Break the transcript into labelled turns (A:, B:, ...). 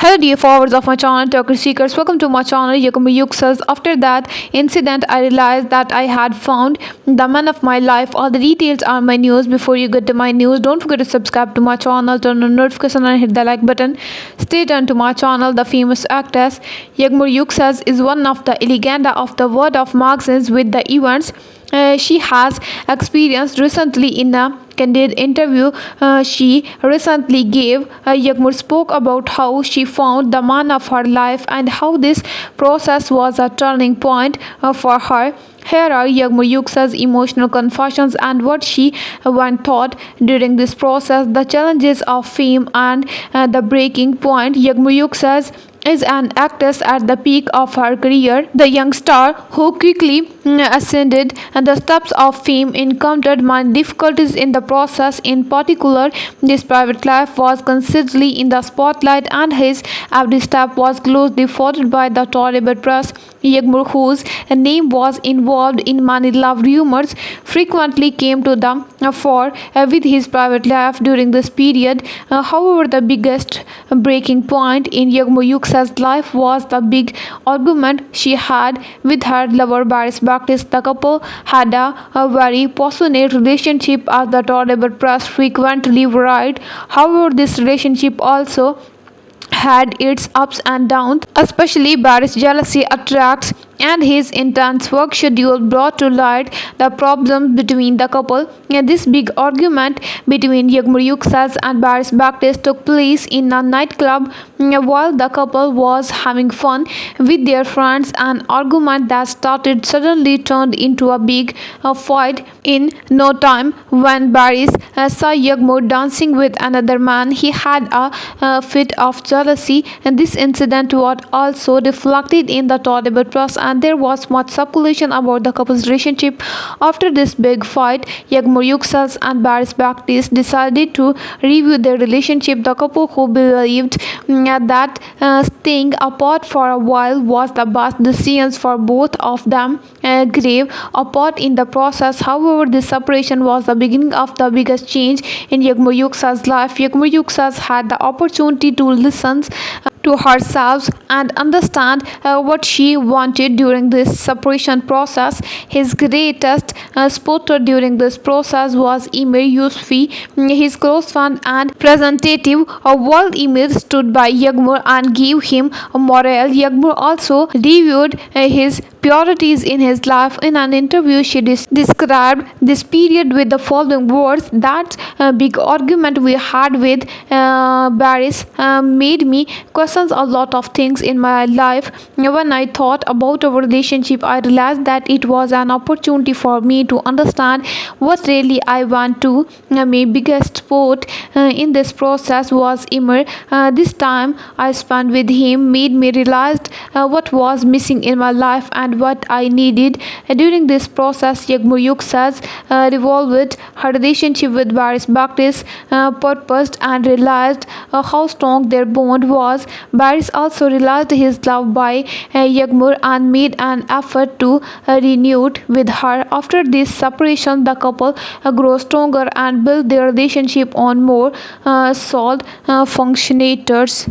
A: Hello dear followers of my channel Turkish Secrets. Welcome to my channel Yağmur Yüksel. After that incident, I realized that I had found the man of my life. All the details are my news. Before you get to my news, don't forget to subscribe to my channel, turn on notification and hit the like button. Stay tuned to my channel. The famous actress Yağmur Yüksel is one of the legenda of the world of magazines with the events she has experienced recently. In a candid interview she recently gave, Yağmur spoke about how she found the man of her life and how this process was a turning point for her. Here are Yağmur Yüksel's emotional confessions and what she went thought during this process, the challenges of fame and the breaking point. Yağmur Yüksel is an actress at the peak of her career. The young star who quickly ascended the steps of fame encountered many difficulties in the process. In particular, his private life was constantly in the spotlight and his every step was closely followed by the terrible press. Yağmur, whose name was involved in many love rumors, frequently came to the fore with his private life during this period. However, the biggest breaking point in Yağmur Yüksel's life was the big argument she had with her lover Barış. The couple had a very passionate relationship, as the terrible press frequently wrote. However, this relationship also had its ups and downs, especially Barry's jealousy attracts and his intense work schedule brought to light the problems between the couple. This big argument between Yağmur Yüksel and Barış took place in a nightclub while the couple was having fun with their friends. An argument that started suddenly turned into a big fight in no time. When Barış saw Yağmur dancing with another man, he had a fit of jealousy, and this incident was also reflected in the terrible press, and there was much speculation about the couple's relationship. After this big fight, Yağmur Yüksel and Barış decided to review their relationship. The couple, who believed that staying apart for a while was the best decision for both of them, grave apart in the process. However, this separation was the beginning of the biggest change in Yağmur Yüksel's life. Yağmur Yüksel had the opportunity to listen to herself and understand what she wanted during this separation process. His greatest supporter during this process was Emir Yusfi, his close friend and representative. While Emir stood by Yağmur and gave him morale, Yağmur also reviewed his priorities in his life. In an interview, she described this period with the following words: "That big argument we had with Barış made me question a lot of things in my life. When I thought about our relationship, I realized that it was an opportunity for me to understand what really I want to. My biggest support in this process was Emir. This time I spent with him made me realize what was missing in my life and what I needed." During this process, Yağmur Yüksel revolved her relationship with Barış purposed and realized how strong their bond was. Barış also realized his love by Yağmur and made an effort to renew it with her. After this separation, the couple grew stronger and built their relationship on more solid foundations.